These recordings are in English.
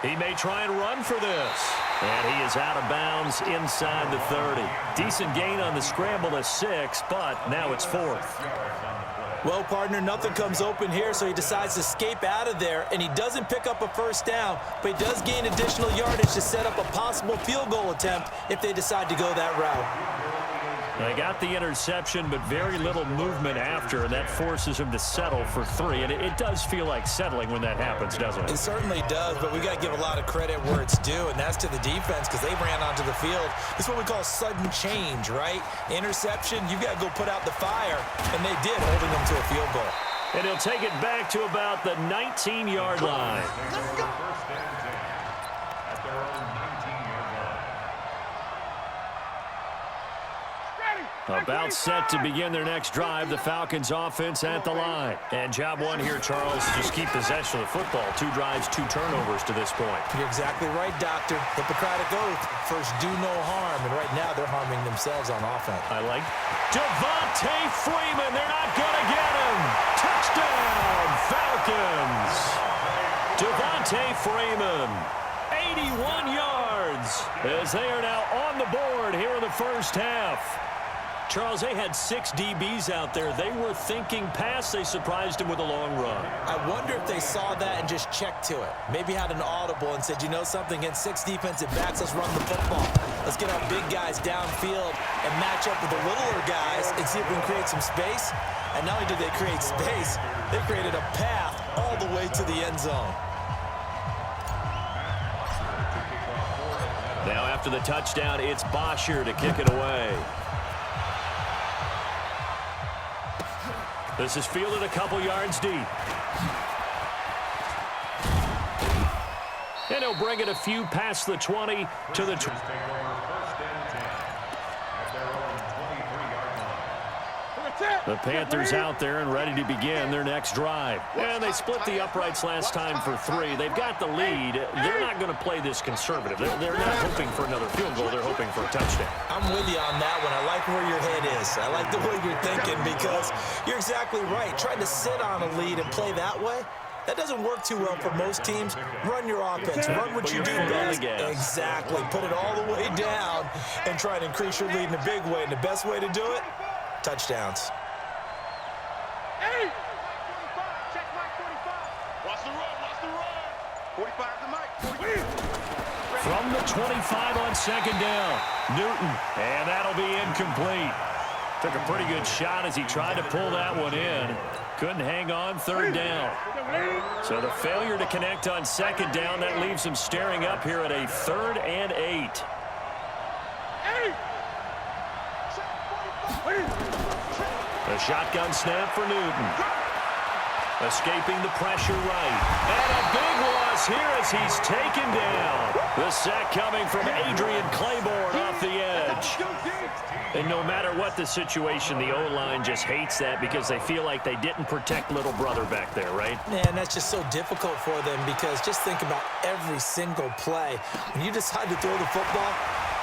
He may try and run for this. And he is out of bounds inside the 30. Decent gain on the scramble of 6, but now it's 4th. Well, partner, nothing comes open here, so he decides to escape out of there, and he doesn't pick up a first down, but he does gain additional yardage to set up a possible field goal attempt if they decide to go that route. They got the interception, but very little movement after, and that forces him to settle for 3. And it does feel like settling when that happens, doesn't it? It certainly does, but we got to give a lot of credit where it's due, and that's to the defense because they ran onto the field. It's what we call sudden change, right? Interception, you've got to go put out the fire, and they did, holding them to a field goal. And he'll take it back to about the 19-yard line. Let's go. About set to begin their next drive, the Falcons offense at the line. And job one here, Charles, just keep possession of the football. 2 drives, 2 turnovers to this point. You're exactly right, Doctor. Hippocratic oath. First, do no harm. And right now, they're harming themselves on offense. I like Devontae Freeman. They're not going to get him. Touchdown, Falcons. Devontae Freeman, 81 yards, as they are now on the board here in the first half. Charles, they had 6 DBs out there. They were thinking pass. They surprised him with a long run. I wonder if they saw that and just checked to it. Maybe had an audible and said, you know something, against 6 defensive backs, let's run the football. Let's get our big guys downfield and match up with the littler guys and see if we can create some space. And not only did they create space, they created a path all the way to the end zone. Now after the touchdown, it's Bosher to kick it away. This is fielded a couple yards deep. And he'll bring it a few past the 20 to the 20. The Panthers out there and ready to begin their next drive. And they split the uprights last time for 3. They've got the lead. They're not going to play this conservative. They're not hoping for another field goal. They're hoping for a touchdown. I'm with you on that one. I like where your head is. I like the way you're thinking because you're exactly right. Trying to sit on a lead and play that way, that doesn't work too well for most teams. Run your offense. Run what you do best. Exactly. Put it all the way down and try to increase your lead in a big way. And the best way to do it, touchdowns. Hey! Check Mike 45. Watch the run. Watch the run. 45 to Mike. 45. From the 25 on second down, Newton. And that'll be incomplete. Took a pretty good shot as he tried to pull that one in. Couldn't hang on third down. So the failure to connect on second down, that leaves him staring up here at a 3rd and 8. The shotgun snap for Newton. Escaping the pressure right. And a big loss here as he's taken down. The sack coming from Adrian Claiborne off the edge. And no matter what the situation, the O-line just hates that because they feel like they didn't protect little brother back there, right? Man, that's just so difficult for them because just think about every single play. When you decide to throw the football,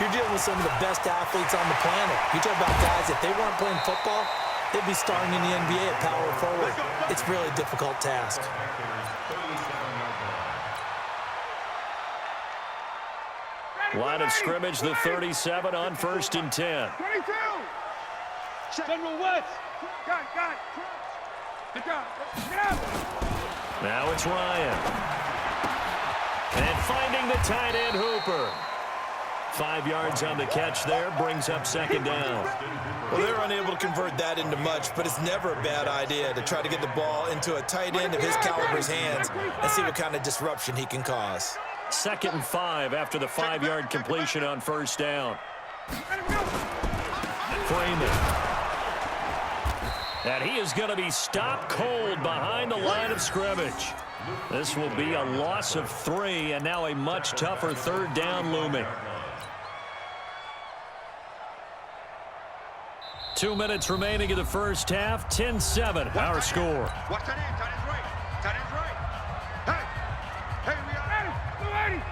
you're dealing with some of the best athletes on the planet. You talk about guys, if they weren't playing football, they'd be starting in the NBA at power forward. It's a really difficult task. Line of scrimmage, the 37 on 1st and 10. 22. General West. Got it. Good job. Get out. Now it's Ryan. And finding the tight end, Hooper. 5 yards on the catch there, brings up second down. Well, they're unable to convert that into much, but it's never a bad idea to try to get the ball into a tight end of his caliber's hands and see what kind of disruption he can cause. 2nd and 5 after the 5-yard completion on 1st down. Freeman. And he is going to be stopped cold behind the line of scrimmage. This will be a loss of 3, and now a much tougher 3rd down looming. 2 minutes remaining in the first half. 10-7, our score. Watch that end. Tight end's right. Tight end's right. Hey, we are ready.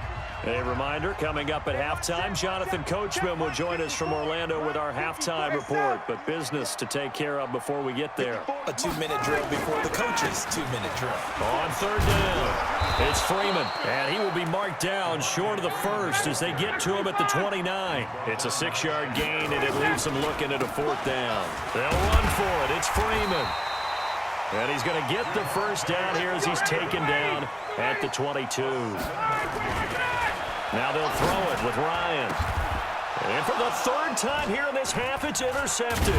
A reminder, coming up at halftime, Jonathan Coachman will join us from Orlando with our halftime report. But business to take care of before we get there. A 2-minute drill before the coach's 2-minute drill. On third down, it's Freeman. And he will be marked down short of the first as they get to him at the 29. It's a 6-yard gain, and it leaves them looking at a fourth down. They'll run for it. It's Freeman. And he's going to get the first down here as he's taken down at the 22. Now they'll throw it with Ryan. And for the third time here in this half, it's intercepted.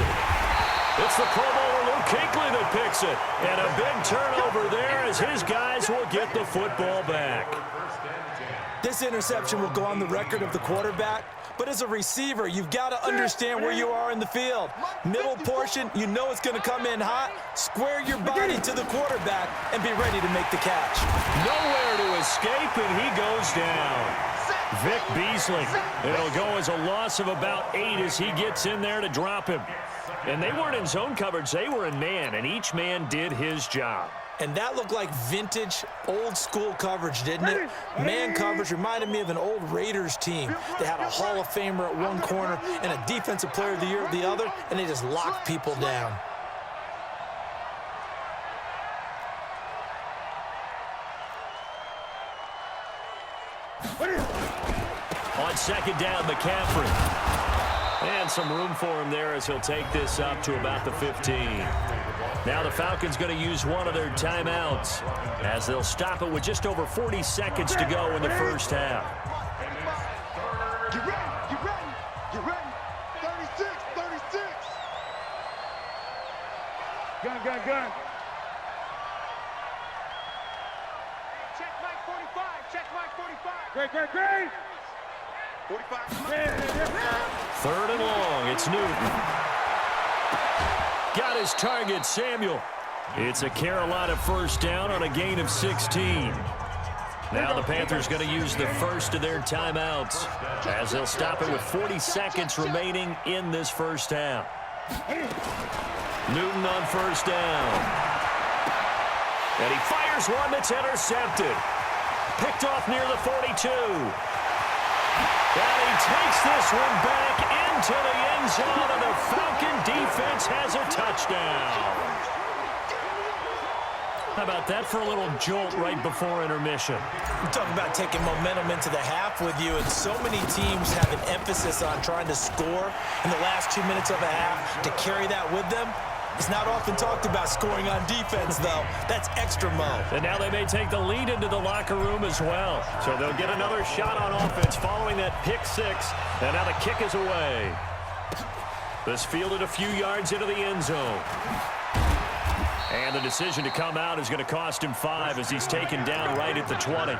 It's the Pro Bowler Luke Kuechly that picks it. And a big turnover there as his guys will get the football back. This interception will go on the record of the quarterback. But as a receiver, you've got to understand where you are in the field. Middle portion, you know it's going to come in hot. Square your body to the quarterback and be ready to make the catch. Nowhere to escape, and he goes down. Vic Beasley. It'll go as a loss of about 8 as he gets in there to drop him. And they weren't in zone coverage. They were in man, and each man did his job. And that looked like vintage, old-school coverage, didn't it? Man coverage reminded me of an old Raiders team. They had a Hall of Famer at one corner and a Defensive Player of the Year at the other, and they just locked people down. On second down, McCaffrey. And some room for him there as he'll take this up to about the 15. Now the Falcons going to use one of their timeouts as they'll stop it with just over 40 seconds to go in the first half. Get ready, get ready, get ready. 36, 36. Gun. Check Mike 45, check Mike 45. Great. 45. Third and long, it's Newton. Got his target, Samuel. It's a Carolina first down on a gain of 16. Now the Panthers going to use the first of their timeouts as they'll stop it with 40 seconds remaining in this first half. Newton on first down. And he fires one that's intercepted. Picked off near the 42. And he takes this one back into the end zone, and the Falcon defense has a touchdown. How about that for a little jolt right before intermission? We're talking about taking momentum into the half with you, and so many teams have an emphasis on trying to score in the last 2 minutes of a half to carry that with them. It's not often talked about scoring on defense, though. That's extra mo. And now they may take the lead into the locker room as well. So they'll get another shot on offense following that pick six. And now the kick is away. This fielded a few yards into the end zone. And the decision to come out is going to cost him 5 as he's taken down right at the 20.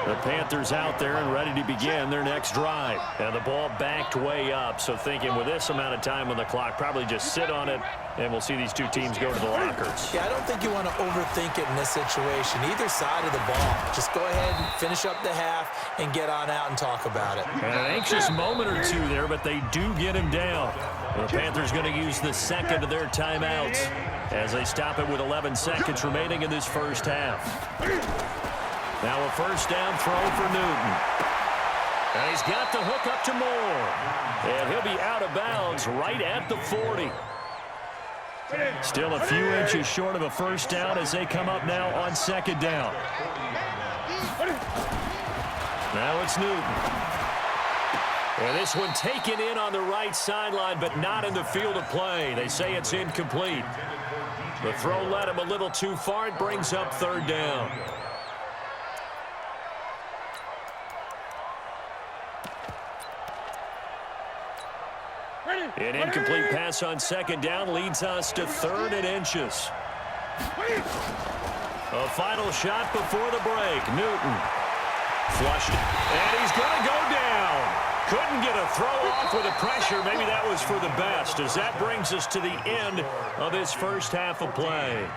The Panthers out there and ready to begin their next drive. And the ball backed way up, so thinking with this amount of time on the clock, probably just sit on it, and we'll see these two teams go to the lockers. Yeah, I don't think you want to overthink it in this situation. Either side of the ball. Just go ahead and finish up the half and get on out and talk about it. And an anxious moment or two there, but they do get him down. The Panthers going to use the second of their timeouts as they stop it with 11 seconds remaining in this first half. Now a first down throw for Newton. And he's got the hook up to Moore. And he'll be out of bounds right at the 40. Still a few inches short of a first down as they come up now on second down. Now it's Newton. And this one taken in on the right sideline, but not in the field of play. They say it's incomplete. The throw led him a little too far. It brings up third down. An incomplete pass on second down leads us to 3rd and inches. A final shot before the break. Newton flushed it, and he's going to go down. Couldn't get a throw off with the pressure. Maybe that was for the best, as that brings us to the end of this first half of play.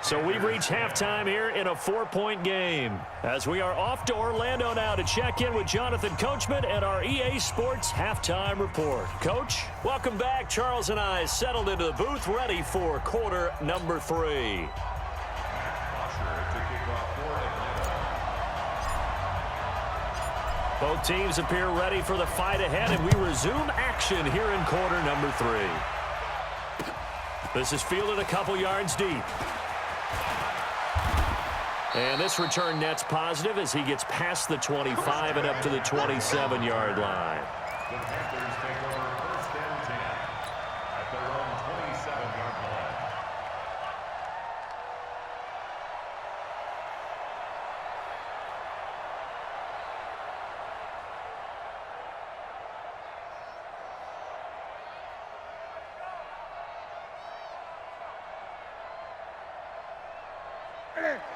So we've reached halftime here in a 4-point game as we are off to Orlando now to check in with Jonathan Coachman and our EA Sports Halftime Report. Coach, welcome back. Charles and I settled into the booth ready for quarter number 3. Both teams appear ready for the fight ahead, and we resume action here in quarter number 3. This is fielded a couple yards deep. And this return net's positive as he gets past the 25 and up to the 27-yard line. The Panthers take over 1st and 10 at their own 27-yard line.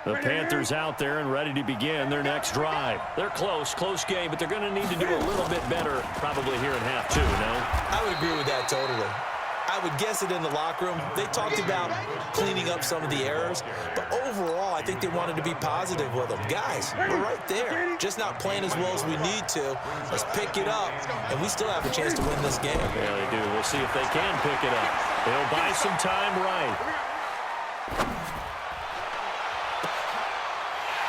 The Panthers out there and ready to begin their next drive. They're close game, but they're going to need to do a little bit better probably here in half 2, no? I would agree with that totally. I would guess it in the locker room. They talked about cleaning up some of the errors, but overall, I think they wanted to be positive with them. Guys, we're right there. Just not playing as well as we need to. Let's pick it up, and we still have a chance to win this game. Yeah, they do. We'll see if they can pick it up. They'll buy some time right.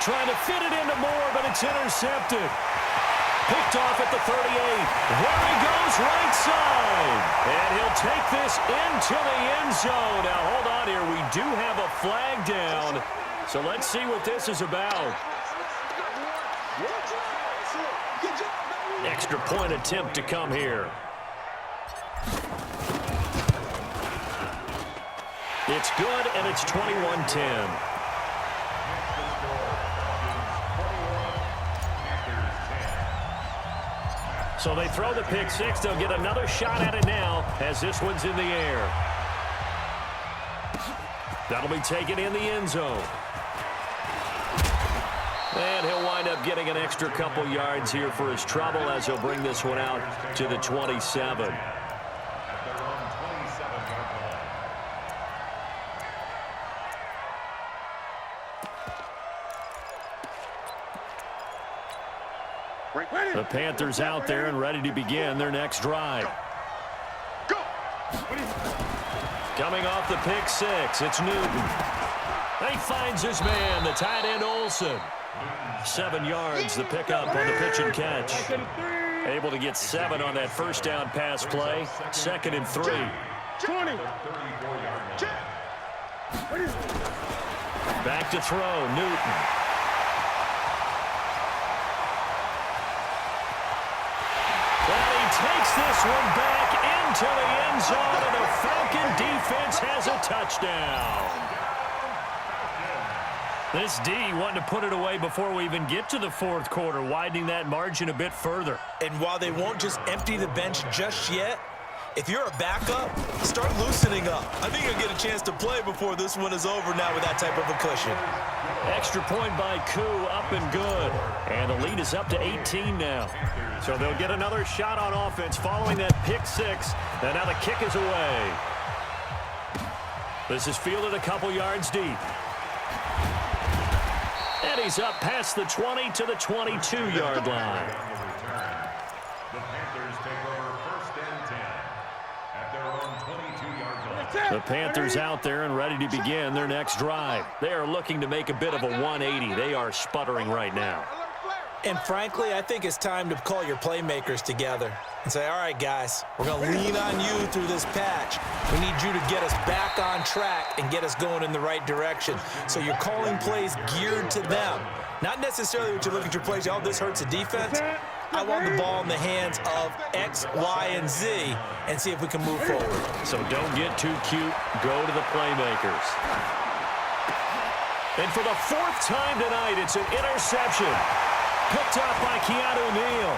Trying to fit it into Moore, but it's intercepted. Picked off at the 38. There he goes, right side. And he'll take this into the end zone. Now, hold on here. We do have a flag down. So let's see what this is about. Extra point attempt to come here. It's good, and it's 21-10. So they throw the pick six. They'll get another shot at it now as this one's in the air. That'll be taken in the end zone. And he'll wind up getting an extra couple yards here for his trouble as he'll bring this one out to the 27. The Panthers out there and ready to begin their next drive. Coming off the pick six, it's Newton. He finds his man, the tight end Olsen. 7 yards, the pickup on the pitch and catch. Able to get 7 on that first down pass play. 2nd and 3. 20. Back to throw, Newton. Takes this one back into the end zone, and the Falcon defense has a touchdown. This D wanting to put it away before we even get to the 4th quarter, widening that margin a bit further. And while they won't just empty the bench just yet, if you're a backup, start loosening up. I think you'll get a chance to play before this one is over now with that type of a cushion. Extra point by Koo, up and good. And the lead is up to 18 now. So they'll get another shot on offense following that pick six. And now the kick is away. This is fielded a couple yards deep. And he's up past the 20 to the 22-yard line. The Panthers take over 1st and 10 at their own 22-yard line. The Panthers out there and ready to begin their next drive. They are looking to make a bit of a 180. They are sputtering right now. And frankly, I think it's time to call your playmakers together and say, all right, guys, we're going to lean on you through this patch. We need you to get us back on track and get us going in the right direction. So you're calling plays geared to them. Not necessarily what you're looking at your plays. Oh, this hurts the defense. I want the ball in the hands of X, Y, and Z and see if we can move forward. So don't get too cute. Go to the playmakers. And for the 4th time tonight, it's an interception. Picked up by Keanu Neal.